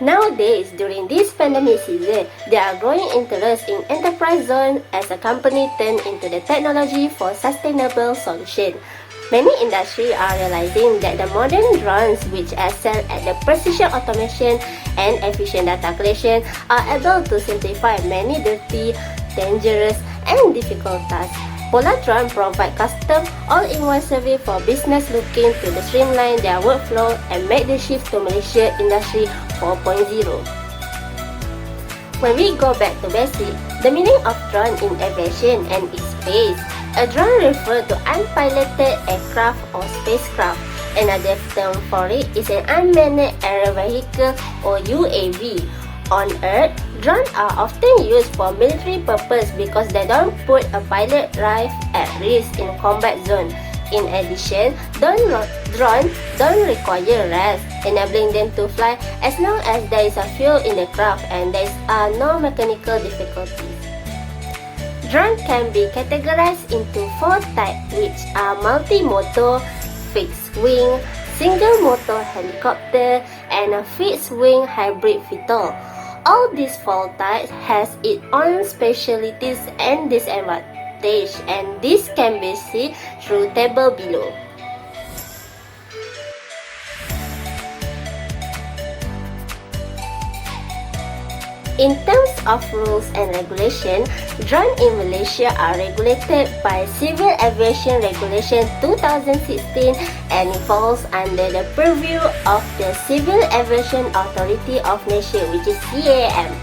Nowadays, during this pandemic season, there are growing interest in enterprise zone as a company turn into the technology for sustainable solution. Many industries are realizing that the modern drones which excel at the precision automation and efficient data collection are able to simplify many dirty, dangerous and difficult tasks. Polar Drone provide custom all-in-one service for business looking to streamline their workflow and make the shift to Malaysia Industry 4.0. When we go back to basic, the meaning of drone in aviation and its space. A drone refers to unpiloted aircraft or spacecraft. Another term for it is an unmanned aerial vehicle or UAV. On Earth, drones are often used for military purpose because they don't put a pilot life at risk in combat zone. In addition, drones don't require rest, enabling them to fly as long as there is a fuel in the craft and there are no mechanical difficulties. Drone can be categorized into 4 types, which are multi-motor, fixed-wing, single-motor helicopter, and a fixed-wing hybrid VTOL. All these 4 types has its own specialties and disadvantages, and this can be seen through table below. In terms of rules and regulation, drones in Malaysia are regulated by Civil Aviation Regulation 2016 and it falls under the purview of the Civil Aviation Authority of Malaysia, which is CAM.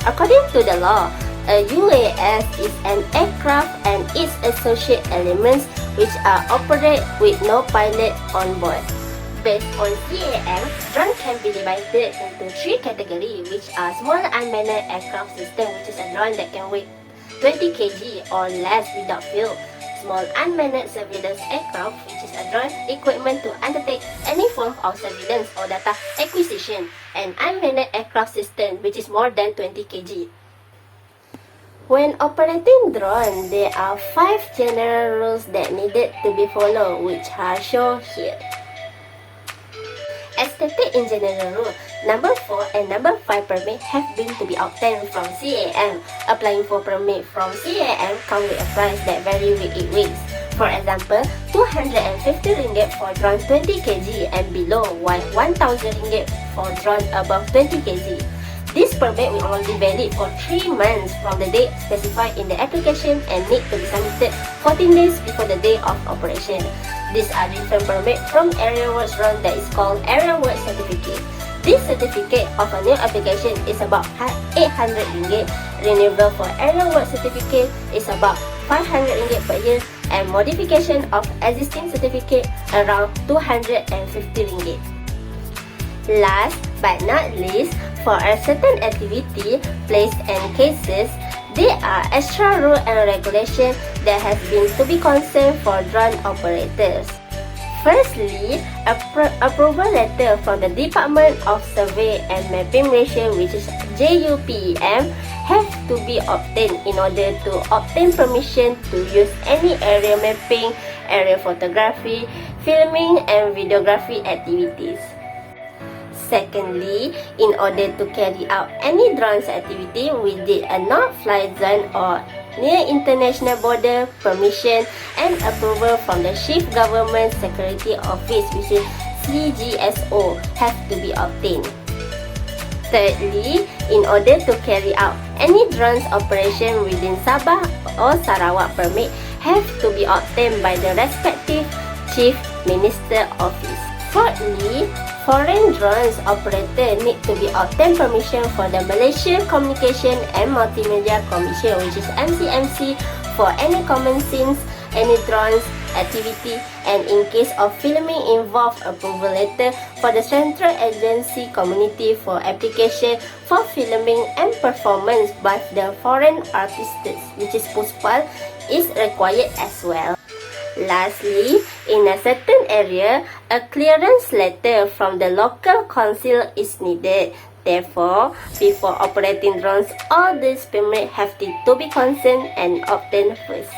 According to the law, a UAS is an aircraft and its associated elements which are operated with no pilot on board. Based on CAM, drones can be divided into 3 categories, which are small unmanned aircraft system, which is a drone that can weigh 20 kg or less without fuel. Small unmanned surveillance aircraft, which is a drone equipment to undertake any form of surveillance or data acquisition, and unmanned aircraft system, which is more than 20 kg. When operating drone, there are 5 general rules that needed to be followed, which are shown here. As stated in general rule, number 4 and number 5 permit have been to be obtained from CAM. Applying for permit from CAM comes with a price that varies with each weeks. For example, 250 ringgit for drone 20 kg and below, while 1000 ringgit for drone above 20 kg. This permit will only valid for 3 months from the date specified in the application and need to be submitted 14 days before the day of operation. These are different permit from Aerial Work Drone that is called Aerial Work Certificate. This certificate of a new application is about 800 ringgit. Renewable for Aerial Work Certificate is about 500 ringgit per year, and modification of existing certificate around 250 ringgit. Last but not least, for a certain activity, place and cases, there are extra rules and regulations that has been to be concerned for drone operators. Firstly, approval letter from the Department of Survey and Mapping Malaysia, which is JUPM, have to be obtained in order to obtain permission to use any area mapping, area photography, filming and videography activities. Secondly, in order to carry out any drones activity within a no-fly zone or near international border, permission and approval from the Chief Government Security Office, which is CGSO, have to be obtained. Thirdly, in order to carry out any drones operation within Sabah or Sarawak, permit have to be obtained by the respective Chief Minister Office. Fourthly, foreign drones operator need to be obtain permission for the Malaysia Communication and Multimedia Commission, which is MCMC, for any common scenes, any drones activity, and in case of filming involve approval letter for the Central Agency Community for application for filming and performance by the foreign artists, which is PUSPAL, is required as well. Lastly, in a certain area, a clearance letter from the local council is needed. Therefore, before operating drones, all these permits have to be concerned and obtained first.